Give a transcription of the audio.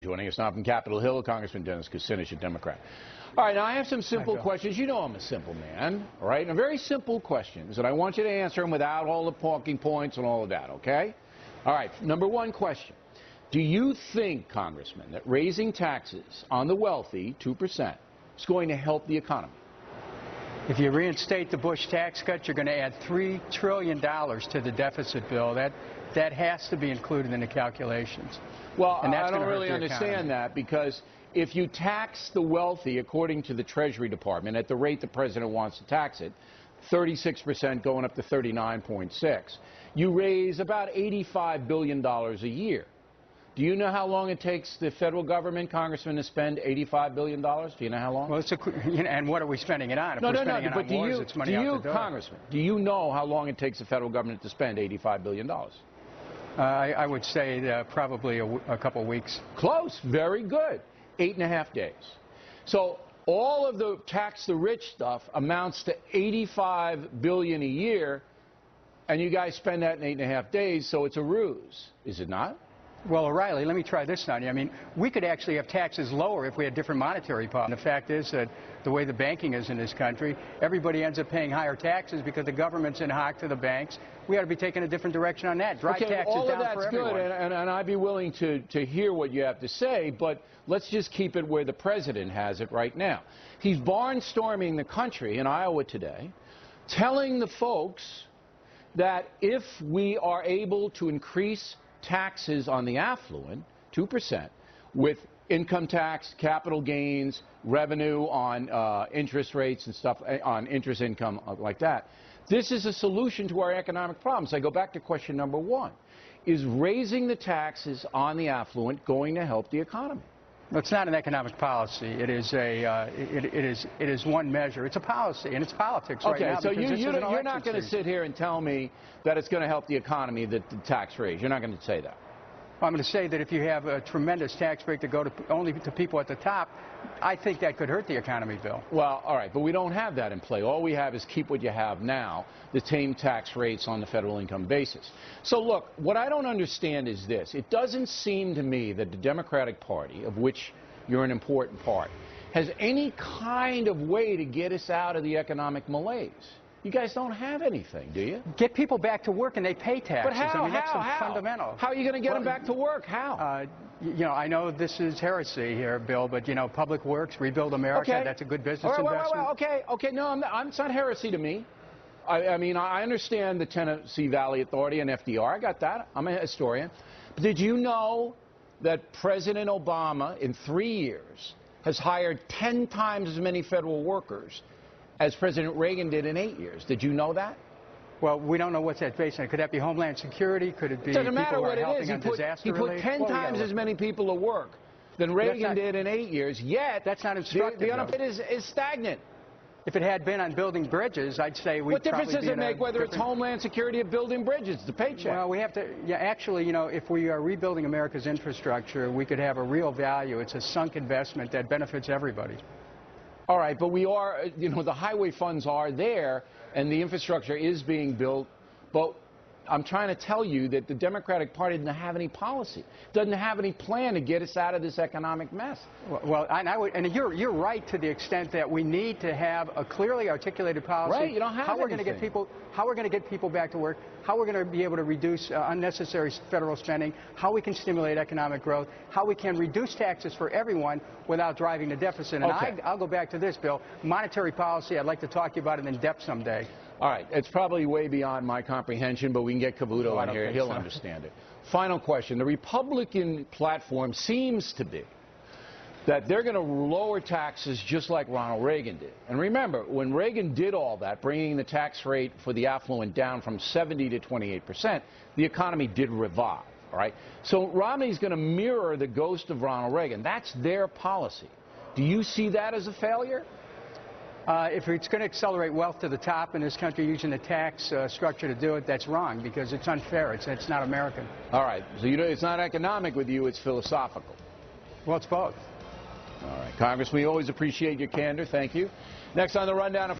Joining us now from Capitol Hill, Congressman Dennis Kucinich, a Democrat. All right, now I have some simple questions. You know I'm a simple man, all right? And very simple questions, and I want you to answer them without all the talking points and all of that, okay? All right, number one question. Do you think, Congressman, that raising taxes on the wealthy, 2%, is going to help the economy? If you reinstate the Bush tax cuts, you're going to add $3 trillion to the deficit bill. That has to be included in the calculations. Well, I don't really understand that, because if you tax the wealthy according to the Treasury Department at the rate the president wants to tax it, 36% going up to 39.6, you raise about $85 billion a year. Do you know how long it takes the federal government, Congressman, to spend $85 billion? Do you know how long? Well, and what are we spending it on? If we're spending it on wars, it's money out the door. Congressman, do you know how long it takes the federal government to spend $85 billion? I would say probably a couple weeks. Close. Very good. 8.5 days. So all of the tax the rich stuff amounts to $85 billion a year, and you guys spend that in 8.5 days, so it's a ruse, is it not? Well, O'Reilly, let me try this on you. I mean, we could actually have taxes lower if we had different monetary policy. The fact is that the way the banking is in this country, everybody ends up paying higher taxes because the government's in hock to the banks. We ought to be taking a different direction on that. Drive taxes down for everyone. All of that's good, and I'd be willing to hear what you have to say, but let's just keep it where the president has it right now. He's barnstorming the country in Iowa today, telling the folks that if we are able to increase taxes on the affluent, 2%, with income tax, capital gains, revenue on interest rates and stuff, on interest income like that, this is a solution to our economic problems. I go back to question number one. Is raising the taxes on the affluent going to help the economy? It's not an economic policy. It is it is one measure. It's a policy, and it's politics right now. Okay, so you're not going to sit here and tell me that it's going to help the economy, the tax raise. You're not going to say that. Well, I'm going to say that if you have a tremendous tax break to go to only to people at the top, I think that could hurt the economy, Bill. Well, all right, but we don't have that in play. All we have is keep what you have now, the same tax rates on the federal income basis. So look, what I don't understand is this. It doesn't seem to me that the Democratic Party, of which you're an important part, has any kind of way to get us out of the economic malaise. You guys don't have anything, do you? Get people back to work and they pay taxes. But how? I mean, that's fundamental. How are you going to get them back to work? How? You know, I know this is heresy here, Bill, but, you know, Public Works, Rebuild America, okay. That's a good business investment. Okay, no, it's not heresy to me. I mean, I understand the Tennessee Valley Authority and FDR. I got that. I'm a historian. But did you know that President Obama, in 3 years, has hired 10 times as many federal workers as President Reagan did in 8 years? Did you know that? Well, we don't know what's that based on. Could that be Homeland Security? Could it be doesn't matter people what who are it is. helping on disaster relief? He put 10 times as many people to work than Reagan did in 8 years, yet that's not instructive. The unemployment is stagnant. If it had been on building bridges, I'd say we'd What difference does it make whether it's Homeland Security or building bridges? It's the paycheck. Well, we have to, actually, you know, if we are rebuilding America's infrastructure, we could have a real value. It's a sunk investment that benefits everybody. All right, but we are, you know, the highway funds are there and the infrastructure is being built, but I'm trying to tell you that the Democratic Party doesn't have any policy, doesn't have any plan to get us out of this economic mess. Well, and you're right to the extent that we need to have a clearly articulated policy. Right, you don't have how we're going to get people back to work, how we're going to be able to reduce unnecessary federal spending, how we can stimulate economic growth, how we can reduce taxes for everyone without driving the deficit. And I'll go back to this, Bill. Monetary policy, I'd like to talk to you about it in depth someday. All right, it's probably way beyond my comprehension, but we can get Cavuto on here. He'll understand it. Final question. The Republican platform seems to be that they're going to lower taxes just like Ronald Reagan did. And remember, when Reagan did all that, bringing the tax rate for the affluent down from 70 to 28%, the economy did revive. All right? So Romney's going to mirror the ghost of Ronald Reagan. That's their policy. Do you see that as a failure? If it's going to accelerate wealth to the top in this country using the tax structure to do it, that's wrong because it's unfair. It's not American. All right. So you know it's not economic with you, it's philosophical. Well, it's both. All right. Congressman, we always appreciate your candor. Thank you. Next on the rundown.